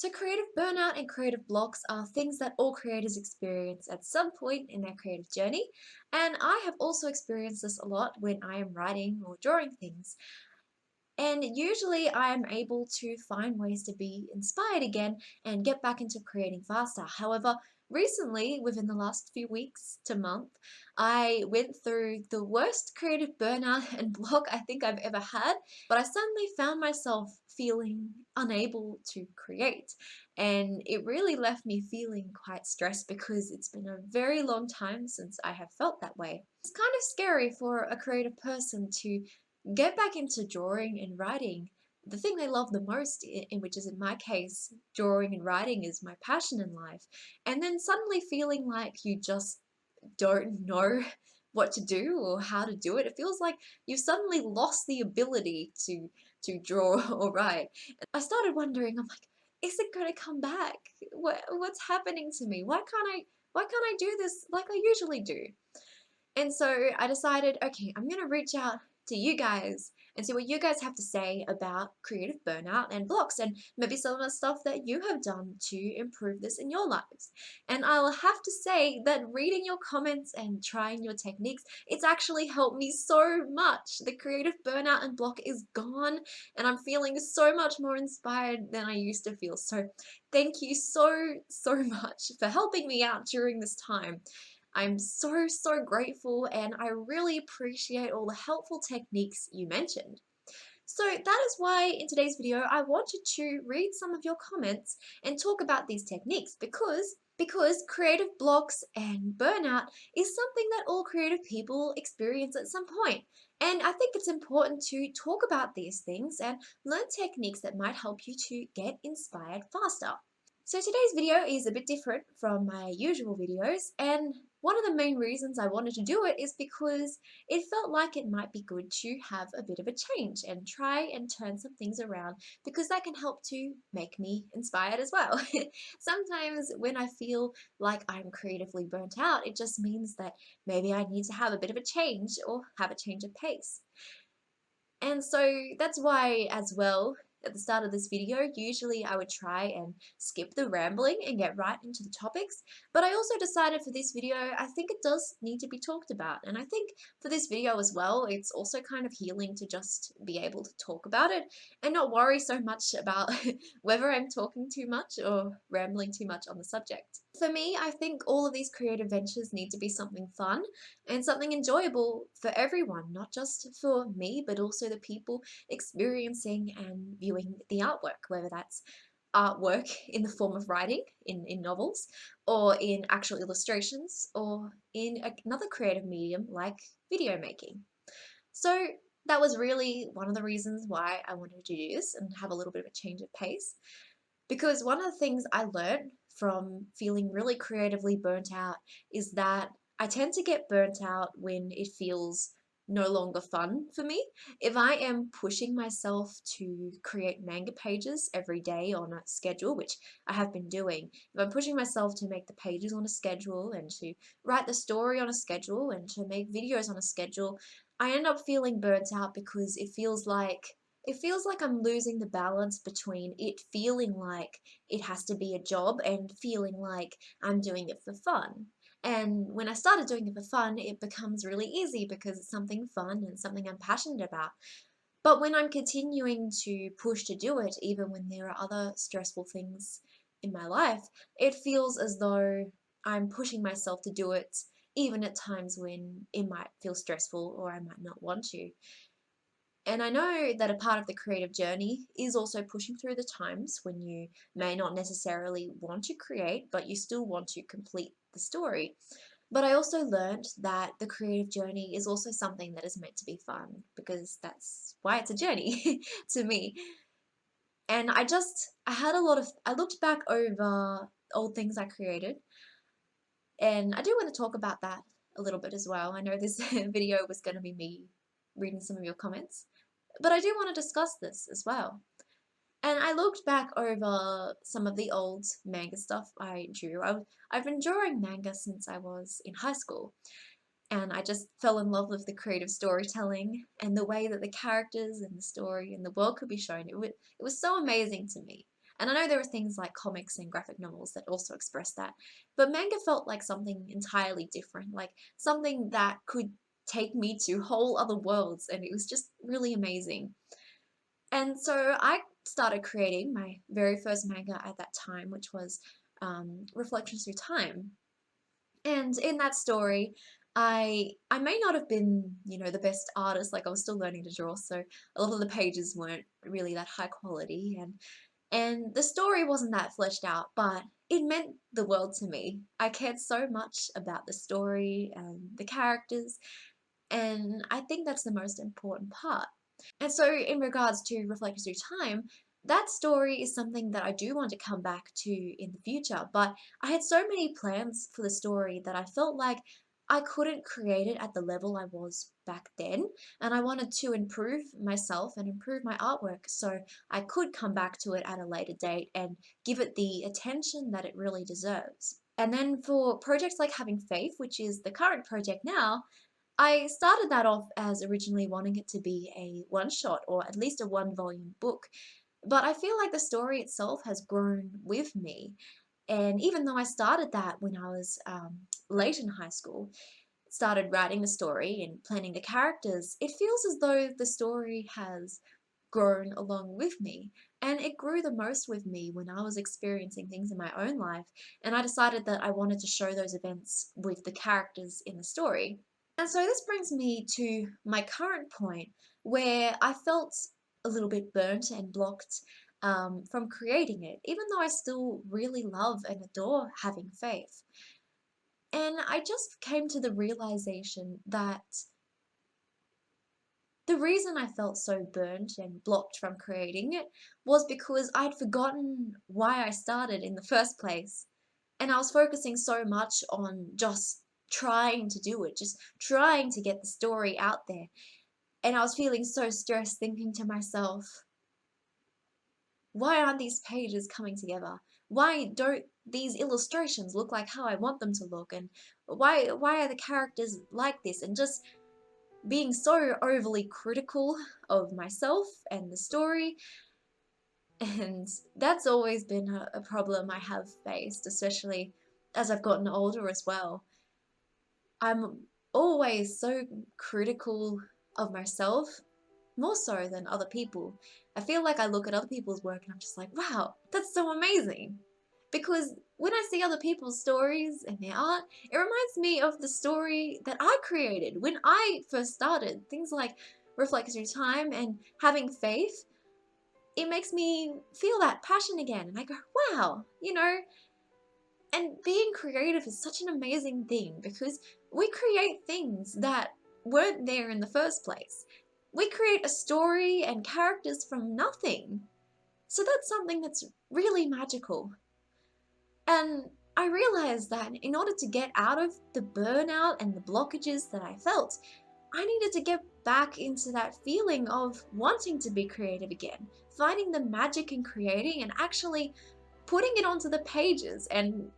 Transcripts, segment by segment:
So creative burnout and creative blocks are things that all creators experience at some point in their creative journey, and I have also experienced this a lot when I am writing or drawing things. And usually I am able to find ways to be inspired again and get back into creating faster. However, recently, within the last few weeks to month, I went through the worst creative burnout and block I think I've ever had, but I suddenly found myself feeling unable to create. And it really left me feeling quite stressed because it's been a very long time since I have felt that way. It's kind of scary for a creative person to get back into drawing and writing. The thing they love the most, in which is in my case, drawing and writing is my passion in life, and then suddenly feeling like you just don't know what to do or how to do it. It feels like you've suddenly lost the ability to draw or write. And I started wondering, I'm like, is it going to come back? What's happening to me? Why can't I do this like I usually do? And so I decided, okay, I'm going to reach out to you guys and see what you guys have to say about creative burnout and blocks and maybe some of the stuff that you have done to improve this in your lives. And I'll have to say that reading your comments and trying your techniques, it's actually helped me so much. The creative burnout and block is gone and I'm feeling so much more inspired than I used to feel. So thank you so much for helping me out during this time. I'm so grateful and I really appreciate all the helpful techniques you mentioned. So that is why in today's video I wanted to read some of your comments and talk about these techniques because creative blocks and burnout is something that all creative people experience at some point. And I think it's important to talk about these things and learn techniques that might help you to get inspired faster. So today's video is a bit different from my usual videos, and one of the main reasons I wanted to do it is because it felt like it might be good to have a bit of a change and try and turn some things around because that can help to make me inspired as well. Sometimes when I feel like I'm creatively burnt out, it just means that maybe I need to have a bit of a change or have a change of pace. And so that's why as well, at the start of this video, usually I would try and skip the rambling and get right into the topics. But I also decided for this video, I think it does need to be talked about. And I think for this video as well, it's also kind of healing to just be able to talk about it and not worry so much about whether I'm talking too much or rambling too much on the subject. For me, I think all of these creative ventures need to be something fun and something enjoyable for everyone, not just for me, but also the people experiencing and viewing the artwork, whether that's artwork in the form of writing in novels, or in actual illustrations, or in another creative medium like video making. So that was really one of the reasons why I wanted to do this and have a little bit of a change of pace. Because one of the things I learned from feeling really creatively burnt out is that I tend to get burnt out when it feels no longer fun for me. If I am pushing myself to create manga pages every day on a schedule, which I have been doing, if I'm pushing myself to make the pages on a schedule and to write the story on a schedule and to make videos on a schedule, I end up feeling burnt out because it feels like I'm losing the balance between it feeling like it has to be a job and feeling like I'm doing it for fun. And when I started doing it for fun, it becomes really easy because it's something fun and something I'm passionate about. But when I'm continuing to push to do it, even when there are other stressful things in my life, it feels as though I'm pushing myself to do it, even at times when it might feel stressful or I might not want to. And I know that a part of the creative journey is also pushing through the times when you may not necessarily want to create, but you still want to complete the story. But I also learned that the creative journey is also something that is meant to be fun because that's why it's a journey to me. And I looked back over old things I created, and I do want to talk about that a little bit as well. I know this video was going to be me reading some of your comments, but I do want to discuss this as well. And I looked back over some of the old manga stuff I drew. I've been drawing manga since I was in high school, and I just fell in love with the creative storytelling and the way that the characters and the story and the world could be shown. It was so amazing to me. And I know there are things like comics and graphic novels that also express that, but manga felt like something entirely different, like something that could take me to whole other worlds, and it was just really amazing. And so I started creating my very first manga at that time, which was Reflections Through Time. And in that story, I may not have been, the best artist, like I was still learning to draw, so a lot of the pages weren't really that high quality, and the story wasn't that fleshed out, but it meant the world to me. I cared so much about the story and the characters, and I think that's the most important part. And so, in regards to Reflections Through Time, that story is something that I do want to come back to in the future, but I had so many plans for the story that I felt like I couldn't create it at the level I was back then, and I wanted to improve myself and improve my artwork so I could come back to it at a later date and give it the attention that it really deserves. And then for projects like Having Faith, which is the current project now, I started that off as originally wanting it to be a one-shot or at least a one-volume book, but I feel like the story itself has grown with me. And even though I started that when I was late in high school, started writing the story and planning the characters, it feels as though the story has grown along with me. And it grew the most with me when I was experiencing things in my own life, and I decided that I wanted to show those events with the characters in the story. And so this brings me to my current point where I felt a little bit burnt and blocked from creating it, even though I still really love and adore Having Faith. And I just came to the realization that the reason I felt so burnt and blocked from creating it was because I'd forgotten why I started in the first place. And I was focusing so much on just trying to do it, just trying to get the story out there. And I was feeling so stressed, thinking to myself, why aren't these pages coming together? Why don't these illustrations look like how I want them to look? And why are the characters like this? And just being so overly critical of myself and the story. And that's always been a problem I have faced, especially as I've gotten older as well. I'm always so critical of myself, more so than other people. I feel like I look at other people's work and I'm just like, wow, that's so amazing. Because when I see other people's stories and their art, it reminds me of the story that I created when I first started. Things like Reflecting Through Time and Having Faith. It makes me feel that passion again. And I go, wow, and being creative is such an amazing thing because we create things that weren't there in the first place. We create a story and characters from nothing. So that's something that's really magical. And I realized that in order to get out of the burnout and the blockages that I felt, I needed to get back into that feeling of wanting to be creative again, finding the magic in creating and actually putting it onto the pages and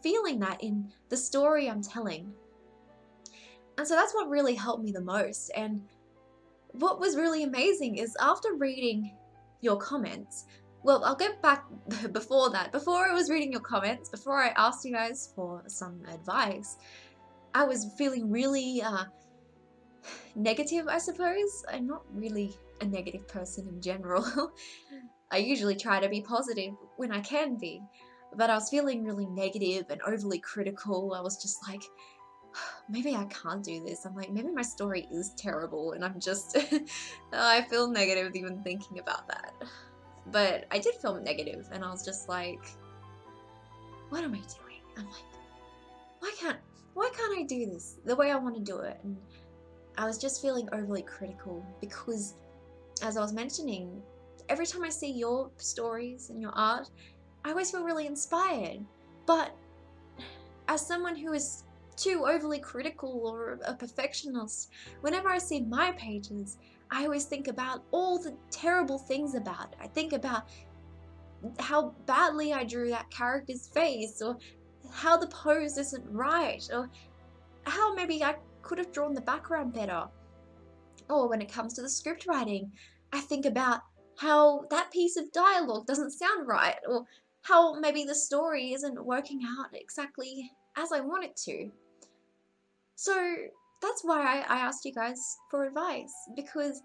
feeling that in the story I'm telling. And so that's what really helped me the most. And what was really amazing is after reading your comments, well, I'll get back before that. Before I was reading your comments, before I asked you guys for some advice, I was feeling really negative, I suppose. I'm not really a negative person in general. I usually try to be positive when I can be, but I was feeling really negative and overly critical. I was just like, maybe I can't do this. I'm like, maybe my story is terrible and I'm just, I feel negative even thinking about that. But I did feel negative and I was just like, what am I doing? I'm like, why can't I do this the way I want to do it? And I was just feeling overly critical because, as I was mentioning, every time I see your stories and your art, I always feel really inspired. But as someone who is too overly critical or a perfectionist, whenever I see my pages, I always think about all the terrible things about it. I think about how badly I drew that character's face, or how the pose isn't right, or how maybe I could have drawn the background better. Or when it comes to the script writing, I think about how that piece of dialogue doesn't sound right, or how maybe the story isn't working out exactly as I want it to. So that's why I asked you guys for advice, because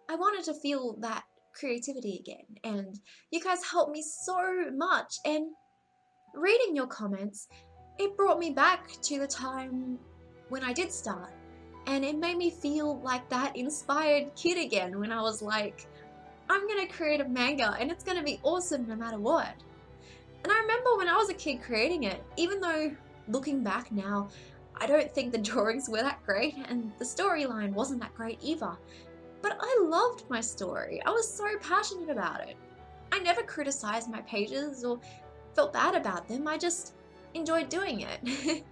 I wanted to feel that creativity again, and you guys helped me so much. And reading your comments, it brought me back to the time when I did start, and it made me feel like that inspired kid again when I was like, I'm gonna create a manga and it's gonna be awesome no matter what. And I remember when I was a kid creating it, even though looking back now, I don't think the drawings were that great and the storyline wasn't that great either. But I loved my story. I was so passionate about it. I never criticized my pages or felt bad about them. I just enjoyed doing it.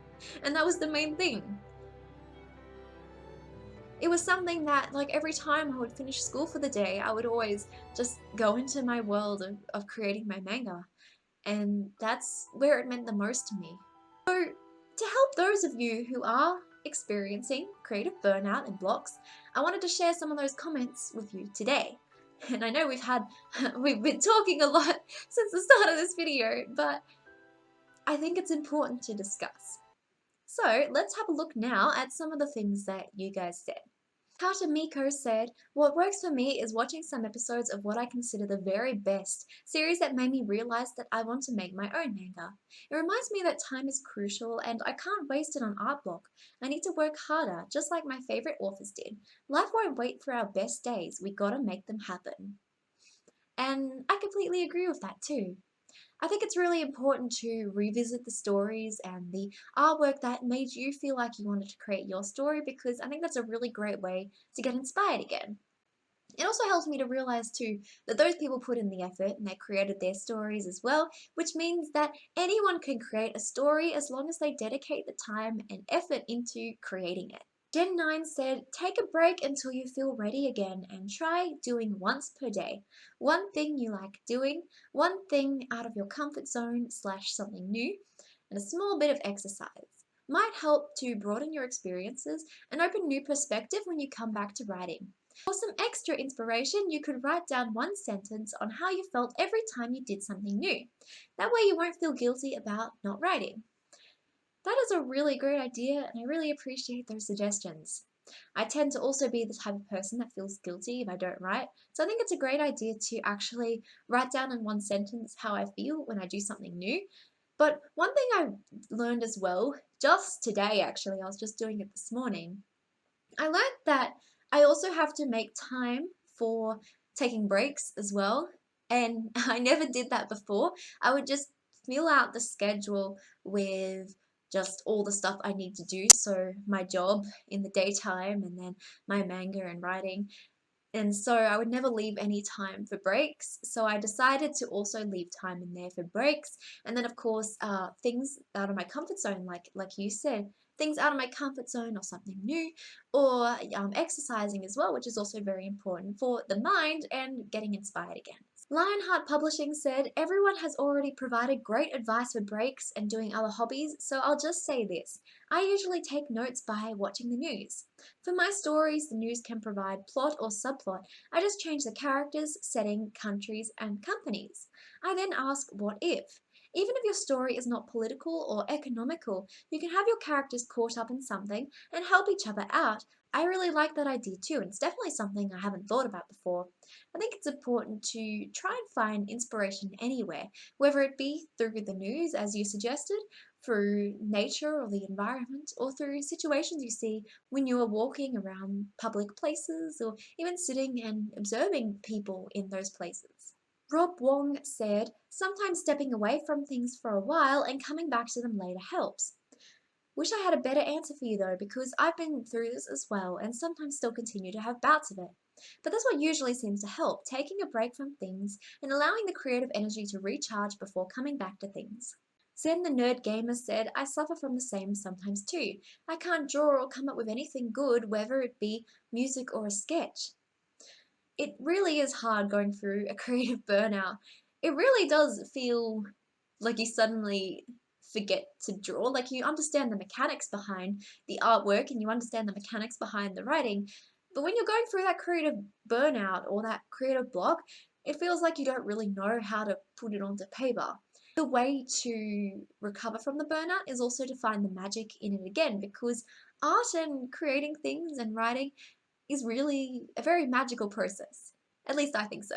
And that was the main thing. It was something that, like, every time I would finish school for the day, I would always just go into my world of creating my manga. And that's where it meant the most to me. So, to help those of you who are experiencing creative burnout and blocks, I wanted to share some of those comments with you today. And I know we've been talking a lot since the start of this video, but I think it's important to discuss. So let's have a look now at some of the things that you guys said. Kata Miko said, what works for me is watching some episodes of what I consider the very best series that made me realize that I want to make my own manga. It reminds me that time is crucial and I can't waste it on art block. I need to work harder, just like my favorite authors did. Life won't wait for our best days, we gotta make them happen. And I completely agree with that too. I think it's really important to revisit the stories and the artwork that made you feel like you wanted to create your story, because I think that's a really great way to get inspired again. It also helps me to realize too that those people put in the effort and they created their stories as well, which means that anyone can create a story as long as they dedicate the time and effort into creating it. Gen9 said, take a break until you feel ready again and try doing once per day. One thing you like doing, one thing out of your comfort zone / something new, and a small bit of exercise. Might help to broaden your experiences and open new perspective when you come back to writing. For some extra inspiration, you could write down one sentence on how you felt every time you did something new. That way you won't feel guilty about not writing. That is a really great idea, and I really appreciate those suggestions. I tend to also be the type of person that feels guilty if I don't write, so I think it's a great idea to actually write down in one sentence how I feel when I do something new. But one thing I learned as well, just today actually, I was just doing it this morning, I learned that I also have to make time for taking breaks as well, and I never did that before. I would just fill out the schedule with just all the stuff I need to do, so my job in the daytime and then my manga and writing. And so I would never leave any time for breaks. So I decided to also leave time in there for breaks. And then of course, things out of my comfort zone, like you said, things out of my comfort zone or something new, or exercising as well, which is also very important for the mind and getting inspired again. Lionheart Publishing said, everyone has already provided great advice for breaks and doing other hobbies, so I'll just say this. I usually take notes by watching the news. For my stories, the news can provide plot or subplot. I just change the characters, setting, countries, and companies. I then ask, what if? Even if your story is not political or economical, you can have your characters caught up in something and help each other out. I really like that idea too, and it's definitely something I haven't thought about before. I think it's important to try and find inspiration anywhere, whether it be through the news, as you suggested, through nature or the environment, or through situations you see when you are walking around public places, or even sitting and observing people in those places. Rob Wong said, sometimes stepping away from things for a while and coming back to them later helps. Wish I had a better answer for you though, because I've been through this as well and sometimes still continue to have bouts of it. But that's what usually seems to help, taking a break from things and allowing the creative energy to recharge before coming back to things. Zen the Nerd Gamer said, I suffer from the same sometimes too. I can't draw or come up with anything good, whether it be music or a sketch. It really is hard going through a creative burnout. It really does feel like you suddenly forget to draw. Like, you understand the mechanics behind the artwork and you understand the mechanics behind the writing, But when you're going through that creative burnout or that creative block, it feels like you don't really know how to put it onto paper. The way to recover from the burnout is also to find the magic in it again, because art and creating things and writing is really a very magical process. At least I think so.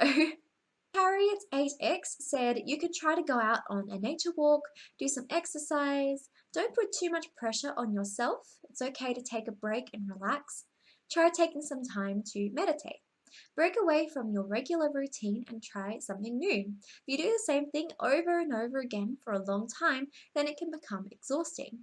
Harriet 8X said you could try to go out on a nature walk, do some exercise, don't put too much pressure on yourself. It's okay to take a break and relax. Try taking some time to meditate. Break away from your regular routine and try something new. If you do the same thing over and over again for a long time, then it can become exhausting.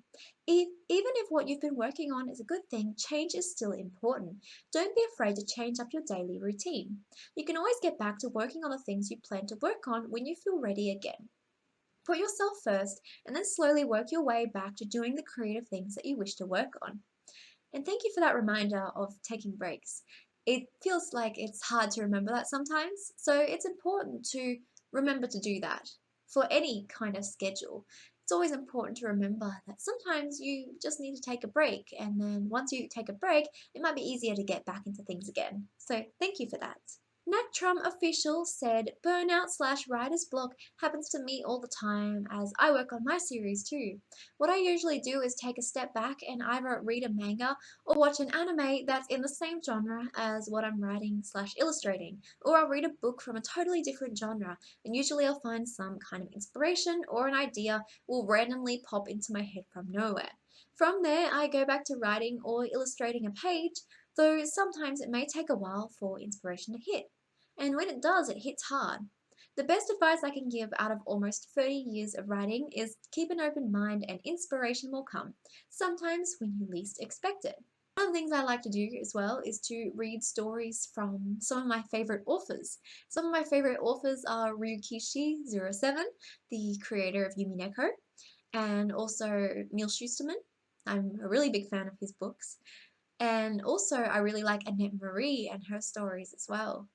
Even if what you've been working on is a good thing, change is still important. Don't be afraid to change up your daily routine. You can always get back to working on the things you plan to work on when you feel ready again. Put yourself first and then slowly work your way back to doing the creative things that you wish to work on. And thank you for that reminder of taking breaks. It feels like it's hard to remember that sometimes, so it's important to remember to do that for any kind of schedule. It's always important to remember that sometimes you just need to take a break, and then once you take a break, it might be easier to get back into things again. So thank you for that. Nectrom official said burnout/writer's block happens to me all the time as I work on my series too. What I usually do is take a step back and either read a manga or watch an anime that's in the same genre as what I'm writing/illustrating, or I'll read a book from a totally different genre, and usually I'll find some kind of inspiration or an idea will randomly pop into my head from nowhere. From there, I go back to writing or illustrating a page, though sometimes it may take a while for inspiration to hit. And when it does, it hits hard. The best advice I can give out of almost 30 years of writing is keep an open mind and inspiration will come, sometimes when you least expect it. One of the things I like to do as well is to read stories from some of my favorite authors. Some of my favorite authors are Ryukishi07, the creator of Yumi Neko, and also Neil Shusterman. I'm a really big fan of his books. And also I really like Annette Marie and her stories as well.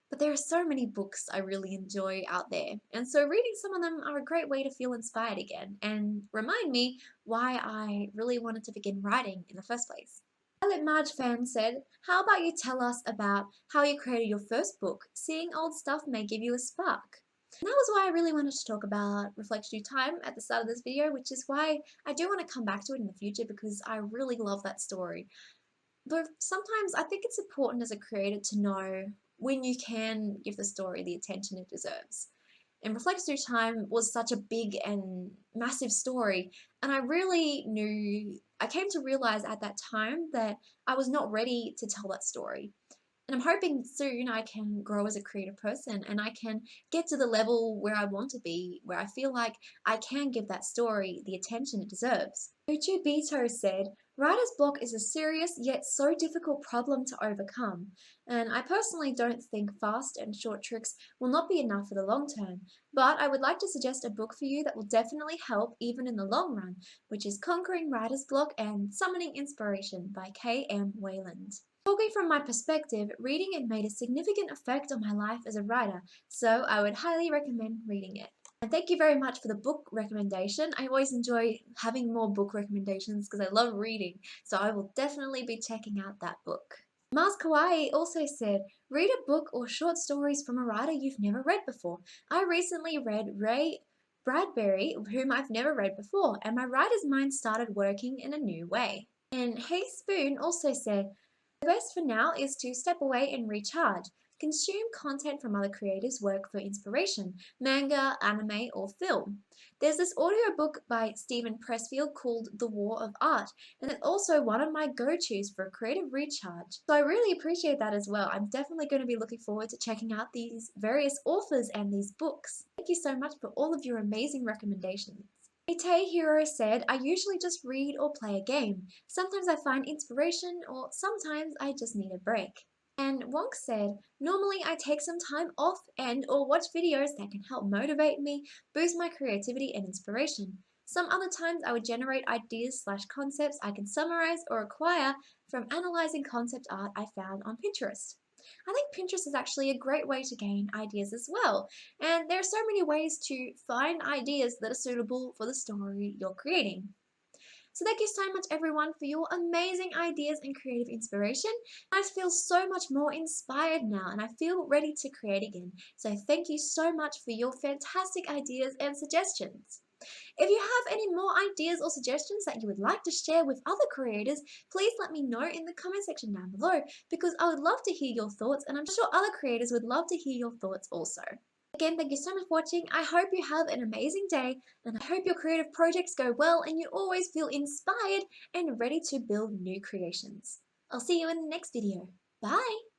But there are so many books I really enjoy out there, and so reading some of them are a great way to feel inspired again and remind me why I really wanted to begin writing in the first place. Violet Marge fan said, how about you tell us about how you created your first book? Seeing old stuff may give you a spark. And that was why I really wanted to talk about Reflect Due Time at the start of this video, which is why I do want to come back to it in the future because I really love that story. But sometimes I think it's important as a creator to know when you can give the story the attention it deserves. And Reflect Through Time was such a big and massive story, and I came to realize at that time that I was not ready to tell that story. And I'm hoping soon I can grow as a creative person and I can get to the level where I want to be, where I feel like I can give that story the attention it deserves. Uchu Bito said, writer's block is a serious yet so difficult problem to overcome, and I personally don't think fast and short tricks will not be enough for the long term, but I would like to suggest a book for you that will definitely help even in the long run, which is Conquering Writer's Block and Summoning Inspiration by K.M. Wayland. Talking from my perspective, reading it made a significant effect on my life as a writer, so I would highly recommend reading it. And thank you very much for the book recommendation. I always enjoy having more book recommendations because I love reading, so I will definitely be checking out that book. Mars Kawaii also said, read a book or short stories from a writer you've never read before. I recently read Ray Bradbury, whom I've never read before, and my writer's mind started working in a new way. And Hey Spoon also said, the best for now is to step away and recharge. Consume content from other creators' work for inspiration, manga, anime, or film. There's this audiobook by Stephen Pressfield called The War of Art, and it's also one of my go-tos for a creative recharge. So I really appreciate that as well. I'm definitely going to be looking forward to checking out these various authors and these books. Thank you so much for all of your amazing recommendations. Ite Hero said, I usually just read or play a game. Sometimes I find inspiration or sometimes I just need a break. And Wonk said, normally I take some time off and or watch videos that can help motivate me, boost my creativity and inspiration. Some other times I would generate ideas/concepts I can summarize or acquire from analyzing concept art I found on Pinterest. I think Pinterest is actually a great way to gain ideas as well, and there are so many ways to find ideas that are suitable for the story you're creating. So thank you so much everyone for your amazing ideas and creative inspiration. I feel so much more inspired now and I feel ready to create again. So thank you so much for your fantastic ideas and suggestions. If you have any more ideas or suggestions that you would like to share with other creators, please let me know in the comment section down below because I would love to hear your thoughts and I'm sure other creators would love to hear your thoughts also. Again, thank you so much for watching. I hope you have an amazing day and I hope your creative projects go well and you always feel inspired and ready to build new creations. I'll see you in the next video. Bye!